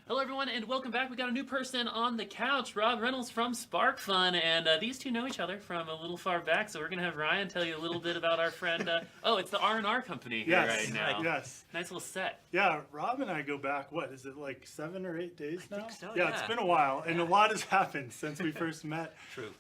Hello, everyone, and welcome back. We got a new person on the couch, Rob Reynolds from Sparkfun, and these two know each other from a little far back. So we're gonna have Ryan tell you a little bit about our friend. It's the R&R company here right now. Yes. Nice little set. Yeah, Rob and I go back. What is it, like 7 or 8 days now? I think so, yeah, it's been a while, and a lot has happened since we first met. True.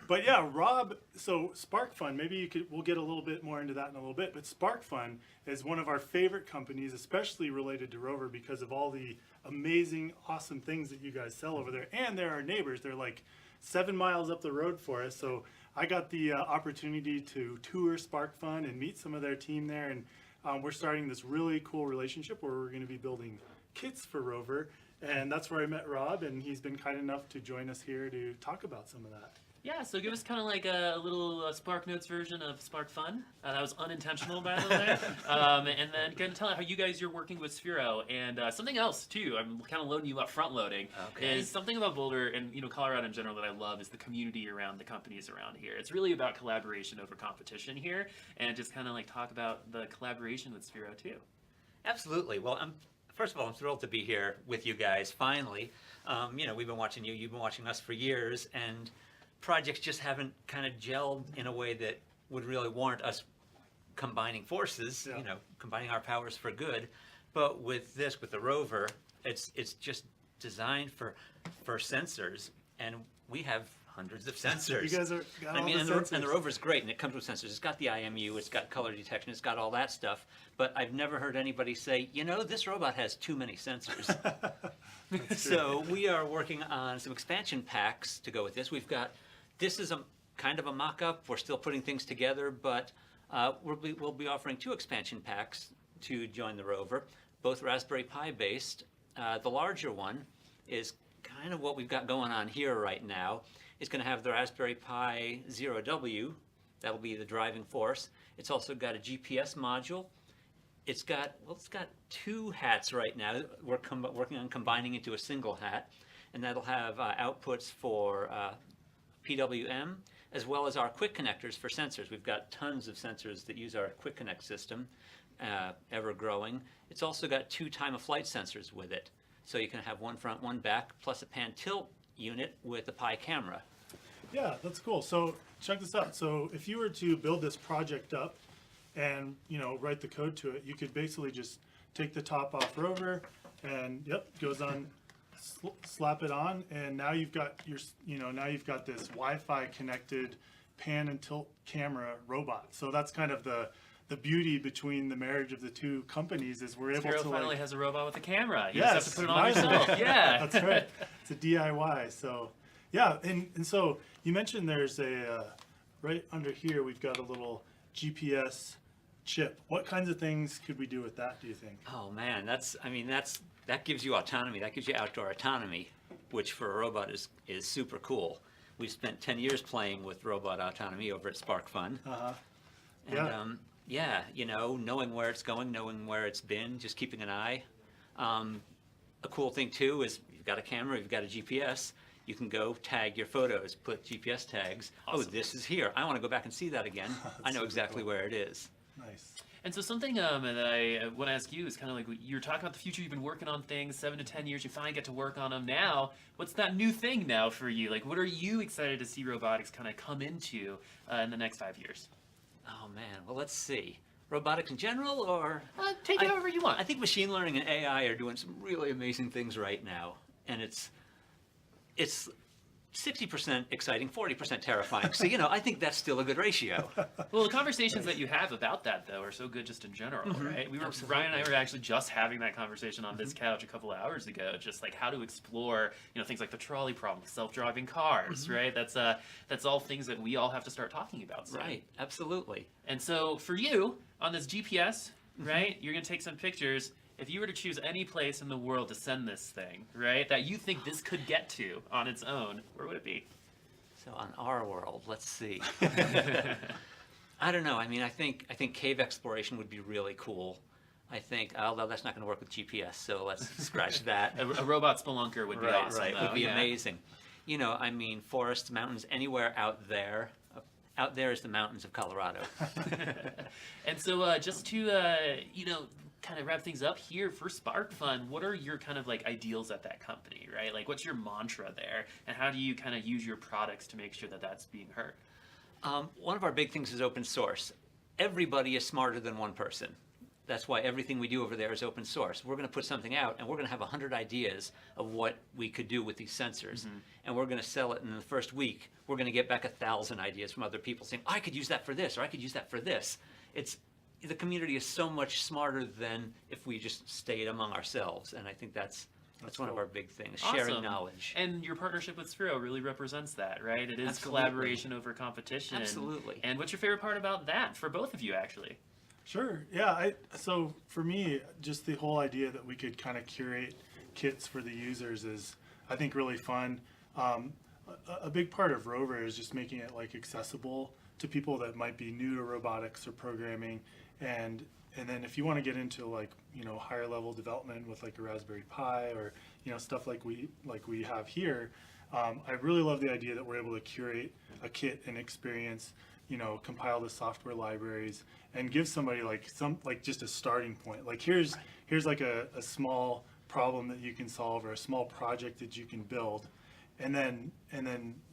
But yeah, Rob. So Sparkfun. Maybe we'll get a little bit more into that in a little bit. But Sparkfun is one of our favorite companies, especially related to Rover, because of all the amazing, awesome things that you guys sell over there. And they're our neighbors. They're like 7 miles up the road for us. So I got the opportunity to tour Sparkfun and meet some of their team there. And we're starting this really cool relationship where we're going to be building kits for Rover. And that's where I met Rob, and he's been kind enough to join us here to talk about some of that. Yeah, so give us kind of like a little Spark Notes version of Sparkfun. That was unintentional, by the way. And then kind of tell how you guys are working with Sphero. And something else, too, I'm kind of loading you up, front loading, is something about Boulder and Colorado in general that I love is the community around the companies around here. It's really about collaboration over competition here, and just kind of like talk about the collaboration with Sphero, too. Absolutely. Well, first of all, I'm thrilled to be here with you guys, finally. We've been watching you, you've been watching us for years, and projects just haven't kind of gelled in a way that would really warrant us combining forces, combining our powers for good. But with this, with the rover, it's just designed for sensors, and we have hundreds of sensors. You guys are got all the sensors. And the rover's great, and it comes with sensors. It's got the IMU, it's got color detection, it's got all that stuff. But I've never heard anybody say, this robot has too many sensors. So we are working on some expansion packs to go with this. This is a kind of a mock-up. We're still putting things together, but we'll be offering 2 expansion packs to join the rover, both Raspberry Pi based. The larger one is kind of what we've got going on here right now. It's going to have the Raspberry Pi 0W. That'll be the driving force. It's also got a GPS module. It's got 2 hats right now. We're working on combining into a single hat, and that'll have outputs for PWM, as well as our quick connectors for sensors. We've got tons of sensors that use our quick connect system, ever growing. It's also got 2 time of flight sensors with it. So you can have one front, one back, plus a pan tilt unit with a Pi camera. Yeah, that's cool. So check this out. So if you were to build this project up and, write the code to it, you could basically just take the top off Rover and, goes on, slap it on, and now you've got this Wi-Fi connected pan and tilt camera robot. So that's kind of the beauty between the marriage of the 2 companies is we're able Sphero to finally has a robot with a camera. You yes, just have to put it on yourself. Yeah, that's right. It's a DIY. So yeah, and so you mentioned there's a right under here we've got a little GPS chip. What kinds of things could we do with that, do you think? Oh man, that gives you autonomy. That gives you outdoor autonomy, which for a robot is super cool. We've spent 10 years playing with robot autonomy over at Sparkfun. And knowing where it's going, knowing where it's been, just keeping an eye. A cool thing too is you've got a camera, you've got a GPS. You can go tag your photos, put GPS tags. Awesome. Oh, this is here. I want to go back and see that again. I know exactly where it is. Nice. And so something that I want to ask you is kind of like you're talking about the future. You've been working on things 7 to 10 years. You finally get to work on them now. What's that new thing now for you? Like, what are you excited to see robotics kind of come into in the next 5 years? Oh man, well let's see. Robotics in general, or take it however you want. I think machine learning and AI are doing some really amazing things right now, and it's 60% exciting, 40% terrifying. So, I think that's still a good ratio. Well, the conversations that you have about that, though, are so good just in general, right? Ryan and I were actually just having that conversation on this couch a couple of hours ago, just like how to explore, things like the trolley problem, self-driving cars, right? That's all things that we all have to start talking about soon. Right, absolutely. And so for you, on this GPS, right, you're going to take some pictures. If you were to choose any place in the world to send this thing, right, that you think this could get to on its own, where would it be? So on our world, let's see. I don't know. I think cave exploration would be really cool. I think, although that's not going to work with GPS, so let's scratch that. A robot spelunker would be awesome. Right, would be amazing. Forests, mountains, anywhere out there. Out there is the mountains of Colorado. And so just to, kind of wrap things up here for Sparkfun, what are your kind of like ideals at that company, right? Like, what's your mantra there, and how do you kind of use your products to make sure that that's being heard? One of our big things is open source. Everybody is smarter than one person. That's why everything we do over there is open source. We're going to put something out, and we're going to have 100 ideas of what we could do with these sensors. And we're going to sell it, and in the first week, we're going to get back 1,000 ideas from other people saying, I could use that for this, or I could use that for this. The community is so much smarter than if we just stayed among ourselves. And I think that's one of our big things, sharing Awesome. knowledge. And your partnership with Sphero really represents that, right? It is Absolutely. collaboration over competition. Absolutely. And what's your favorite part about that for both of you, actually? Sure. Yeah. So for me, just the whole idea that we could kind of curate kits for the users is, I think, really fun. A big part of Rover is just making it like accessible to people that might be new to robotics or programming, and then if you want to get into like higher level development with like a Raspberry Pi or stuff like we have here, I really love the idea that we're able to curate a kit and experience, compile the software libraries and give somebody like just a starting point. Like here's like a small problem that you can solve or a small project that you can build, and then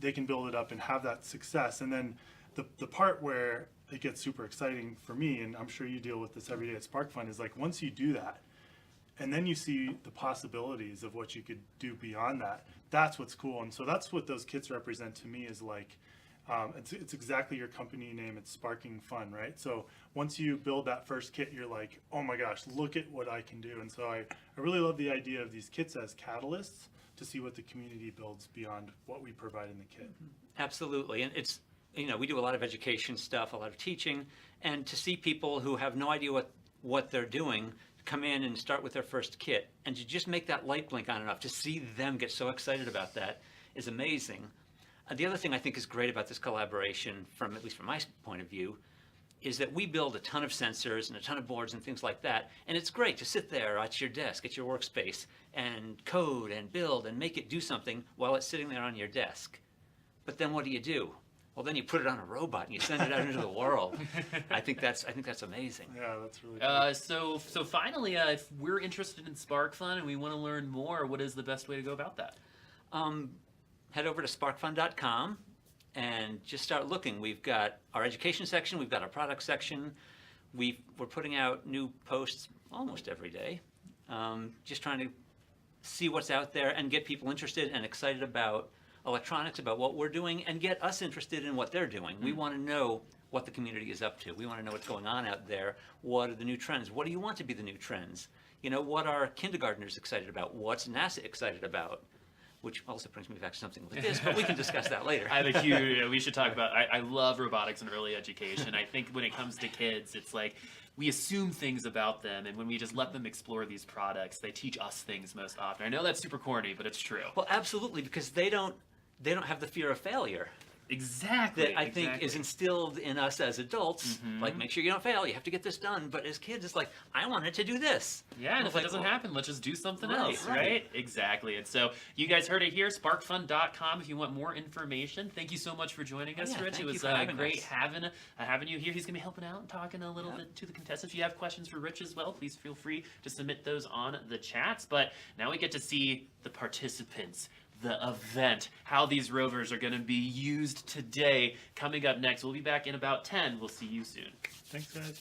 they can build it up and have that success. And then the part where it gets super exciting for me, and I'm sure you deal with this every day at Sparkfun, is like once you do that, and then you see the possibilities of what you could do beyond that. That's what's cool. And so that's what those kits represent to me, is like, it's exactly your company name. It's Sparking Fun, right? So once you build that first kit, you're like, oh my gosh, look at what I can do. And so I really love the idea of these kits as catalysts to see what the community builds beyond what we provide in the kit. Absolutely. And it's, we do a lot of education stuff, a lot of teaching, and to see people who have no idea what they're doing come in and start with their first kit, and to just make that light blink on enough to see them get so excited about that is amazing. The other thing I think is great about this collaboration, at least from my point of view, is that we build a ton of sensors and a ton of boards and things like that, and it's great to sit there at your desk, at your workspace, and code and build and make it do something while it's sitting there on your desk. But then what do? Well, then you put it on a robot and you send it out into the world. I think that's amazing. Yeah, that's really cool. So finally, if we're interested in Sparkfun and we want to learn more, what is the best way to go about that? Head over to sparkfun.com and just start looking. We've got our education section, we've got our product section. We're putting out new posts almost every day, just trying to see what's out there and get people interested and excited about electronics, about what we're doing, and get us interested in what they're doing. We want to know what the community is up to. We want to know what's going on out there. What are the new trends? What do you want to be the new trends? What are kindergartners excited about? What's NASA excited about? Which also brings me back to something like this, but we can discuss that later. I have a huge, we should talk about, I love robotics in early education. I think when it comes to kids, it's like, we assume things about them, and when we just let them explore these products, they teach us things most often. I know that's super corny, but it's true. Well, absolutely, because they don't have the fear of failure. Exactly. That I think is instilled in us as adults. Like, make sure you don't fail. You have to get this done. But as kids, it's like, I wanted to do this. Yeah, and if it doesn't happen, let's just do something else, right? Right? Exactly. And so you guys heard it here, sparkfun.com if you want more information. Thank you so much for joining us, Rich. It was great having you here. He's going to be helping out and talking a little bit to the contestants. If you have questions for Rich as well, please feel free to submit those on the chats. But now we get to see the participants, the event, how these rovers are going to be used today. Coming up next, we'll be back in about 10. We'll see you soon. Thanks, guys.